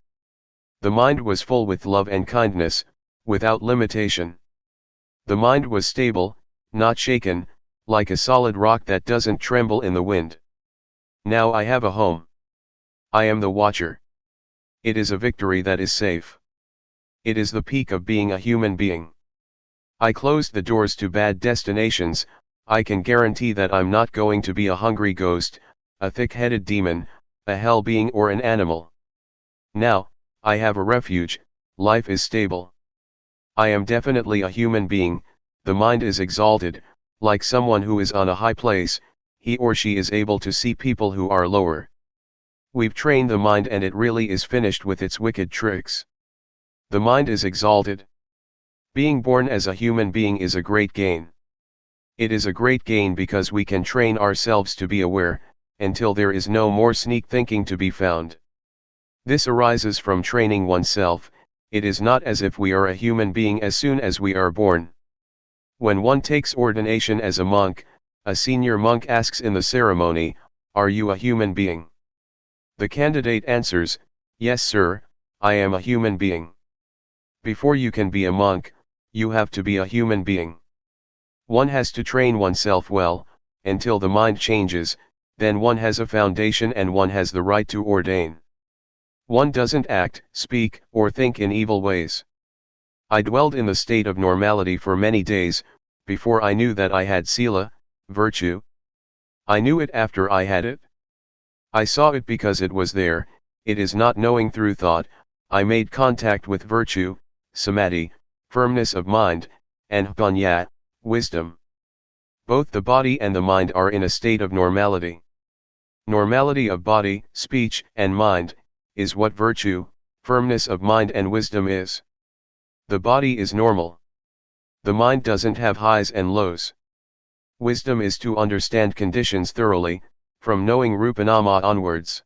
A: The mind was full with love and kindness, without limitation. The mind was stable, not shaken, like a solid rock that doesn't tremble in the wind. Now I have a home. I am the watcher. It is a victory that is safe. It is the peak of being a human being. I closed the doors to bad destinations. I can guarantee that I'm not going to be a hungry ghost, a thick-headed demon, a hell being or an animal. Now, I have a refuge, life is stable. I am definitely a human being, the mind is exalted, like someone who is on a high place, he or she is able to see people who are lower. We've trained the mind and it really is finished with its wicked tricks. The mind is exalted. Being born as a human being is a great gain. It is a great gain because we can train ourselves to be aware, until there is no more sneak thinking to be found. This arises from training oneself. It is not as if we are a human being as soon as we are born. When one takes ordination as a monk, a senior monk asks in the ceremony, "Are you a human being?" The candidate answers, "Yes, sir, I am a human being." Before you can be a monk, you have to be a human being. One has to train oneself well, until the mind changes, then one has a foundation and one has the right to ordain. One doesn't act, speak, or think in evil ways. I dwelled in the state of normality for many days, before I knew that I had sila, virtue. I knew it after I had it. I saw it because it was there. It is not knowing through thought. I made contact with virtue, samadhi, firmness of mind, and panya, wisdom. Both the body and the mind are in a state of normality. Normality of body, speech, and mind, is what virtue, firmness of mind and wisdom is. The body is normal. The mind doesn't have highs and lows. Wisdom is to understand conditions thoroughly, from knowing Rupanama onwards.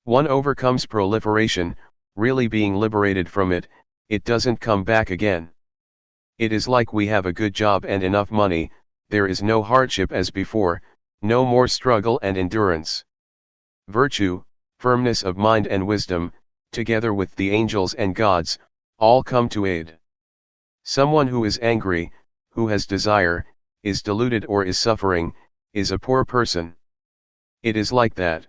A: One overcomes proliferation, really being liberated from it, it doesn't come back again. It is like we have a good job and enough money, there is no hardship as before, no more struggle and endurance. Virtue, firmness of mind and wisdom, together with the angels and gods, all come to aid. Someone who is angry, who has desire, is deluded or is suffering, is a poor person. It is like that.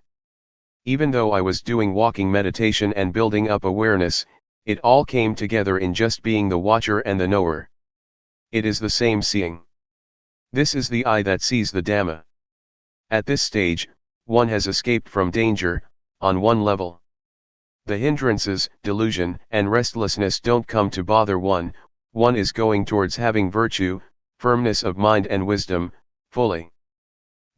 A: Even though I was doing walking meditation and building up awareness, it all came together in just being the watcher and the knower. It is the same seeing. This is the eye that sees the Dhamma. At this stage, one has escaped from danger, on one level. The hindrances, delusion, and restlessness don't come to bother one is going towards having virtue, firmness of mind and wisdom, fully.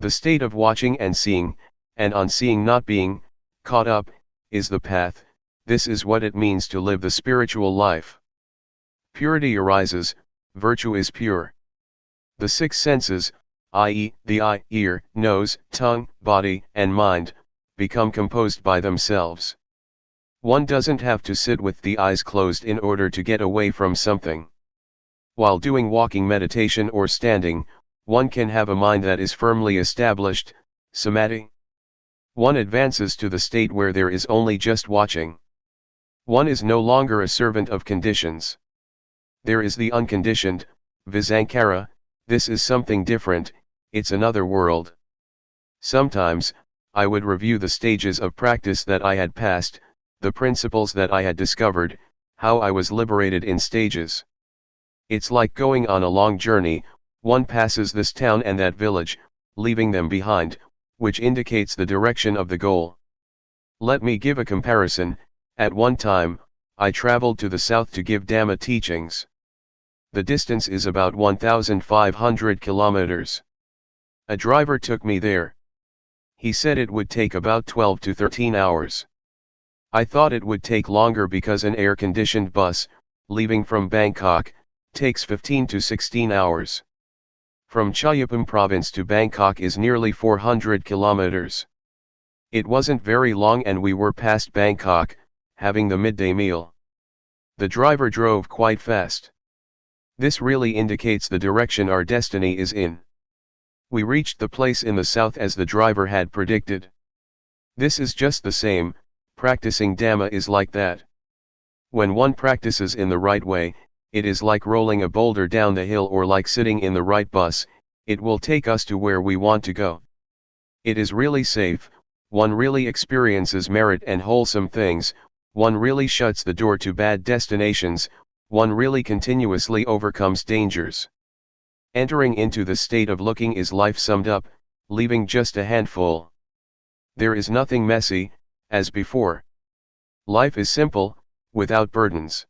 A: The state of watching and seeing, and on seeing not being caught up, is the path. This is what it means to live the spiritual life. Purity arises, virtue is pure. The six senses, i.e., the eye, ear, nose, tongue, body, and mind, become composed by themselves. One doesn't have to sit with the eyes closed in order to get away from something. While doing walking meditation or standing, one can have a mind that is firmly established, samadhi. One advances to the state where there is only just watching. One is no longer a servant of conditions. There is the unconditioned, visankhara. This is something different, it's another world. Sometimes, I would review the stages of practice that I had passed, the principles that I had discovered, how I was liberated in stages. It's like going on a long journey, one passes this town and that village, leaving them behind, which indicates the direction of the goal. Let me give a comparison. At one time, I traveled to the south to give Dhamma teachings. The distance is about 1,500 kilometers. A driver took me there. He said it would take about 12 to 13 hours. I thought it would take longer because an air-conditioned bus, leaving from Bangkok, takes 15 to 16 hours. From Chayapum province to Bangkok is nearly 400 kilometers. It wasn't very long and we were past Bangkok, having the midday meal. The driver drove quite fast. This really indicates the direction our destiny is in. We reached the place in the south as the driver had predicted. This is just the same, practicing Dhamma is like that. When one practices in the right way, it is like rolling a boulder down the hill or like sitting in the right bus, it will take us to where we want to go. It is really safe, one really experiences merit and wholesome things, one really shuts the door to bad destinations, one really continuously overcomes dangers. Entering into the state of looking is life summed up, leaving just a handful. There is nothing messy, as before. Life is simple, without burdens.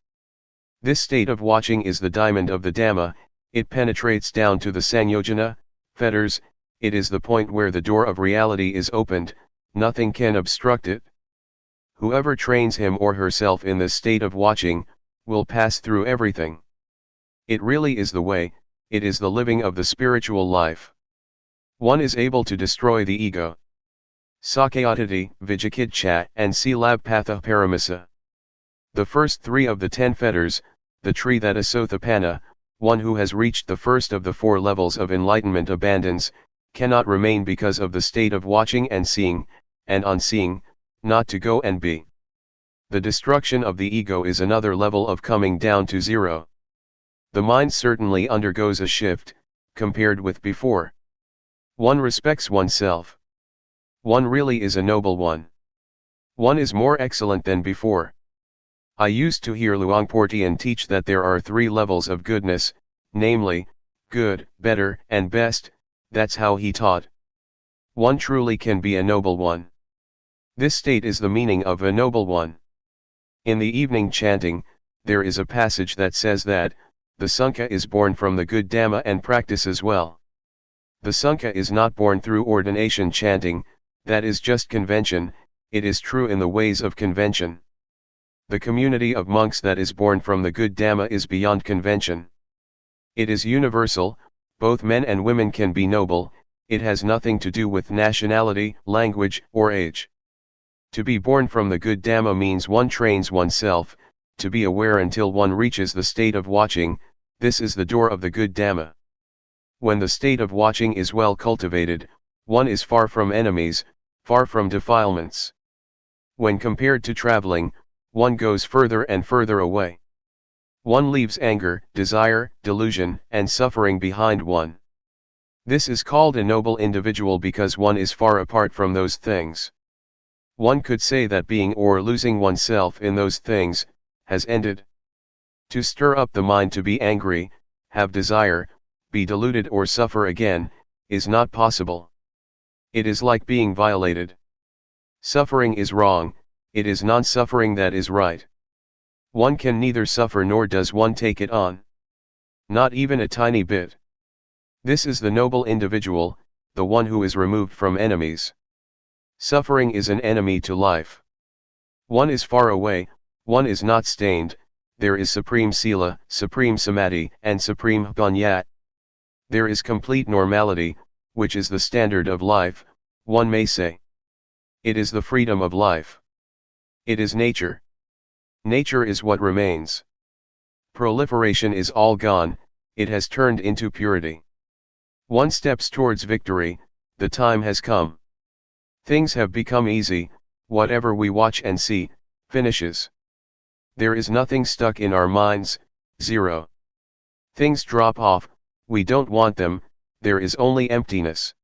A: This state of watching is the diamond of the Dhamma, it penetrates down to the Sanyojana, fetters, it is the point where the door of reality is opened, nothing can obstruct it. Whoever trains him or herself in this state of watching, will pass through everything. It really is the way, it is the living of the spiritual life. One is able to destroy the ego. Sakayatati, Vijikitcha, and Silabpatha Paramasa. The first three of the 10 fetters, the tree that Asothapanna, one who has reached the first of the 4 levels of enlightenment abandons, cannot remain because of the state of watching and seeing, and unseeing, not to go and be. The destruction of the ego is another level of coming down to zero. The mind certainly undergoes a shift, compared with before. One respects oneself. One really is a noble one. One is more excellent than before. I used to hear Luangpor Teean teach that there are 3 levels of goodness, namely, good, better, and best, that's how he taught. One truly can be a noble one. This state is the meaning of a noble one. In the evening chanting, there is a passage that says that, the Sangha is born from the good Dhamma and practice as well. The Sangha is not born through ordination chanting, that is just convention, it is true in the ways of convention. The community of monks that is born from the good Dhamma is beyond convention. It is universal, both men and women can be noble, it has nothing to do with nationality, language, or age. To be born from the good Dhamma means one trains oneself, to be aware until one reaches the state of watching, this is the door of the good Dhamma. When the state of watching is well cultivated, one is far from enemies, far from defilements. When compared to traveling, one goes further and further away. One leaves anger, desire, delusion, and suffering behind one. This is called a noble individual because one is far apart from those things. One could say that being or losing oneself in those things, has ended. To stir up the mind to be angry, have desire, be deluded or suffer again, is not possible. It is like being violated. Suffering is wrong, it is non-suffering that is right. One can neither suffer nor does one take it on. Not even a tiny bit. This is the noble individual, the one who is removed from enemies. Suffering is an enemy to life. One is far away, one is not stained, there is supreme sila, supreme samadhi, and supreme panya. There is complete normality, which is the standard of life, one may say. It is the freedom of life. It is nature. Nature is what remains. Proliferation is all gone, it has turned into purity. One steps towards victory, the time has come. Things have become easy, whatever we watch and see, finishes. There is nothing stuck in our minds, zero. Things drop off, we don't want them, there is only emptiness.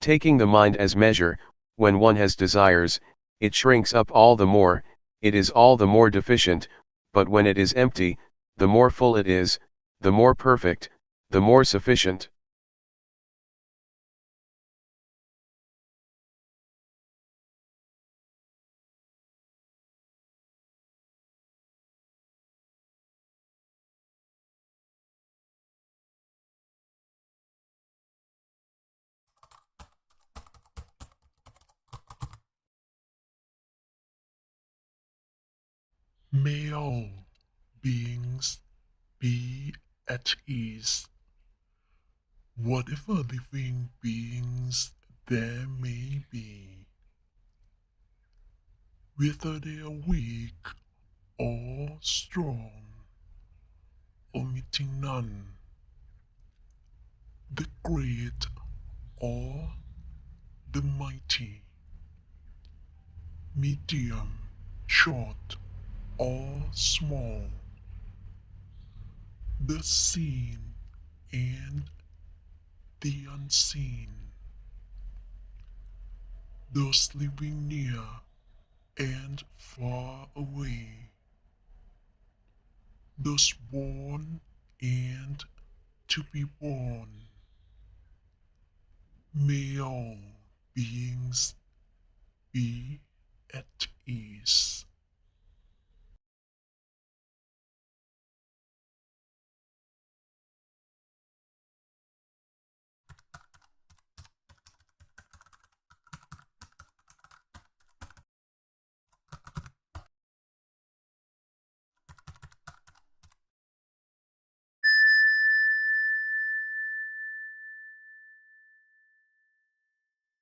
A: Taking the mind as measure, when one has desires, it shrinks up all the more, it is all the more deficient, but when it is empty, the more full it is, the more perfect, the more sufficient.
B: May all beings be at ease, whatever living beings there may be, whether they are weak or strong, omitting none, the great or the mighty, medium, short or small, the seen and the unseen, those living near and far away, those born and to be born. May all beings be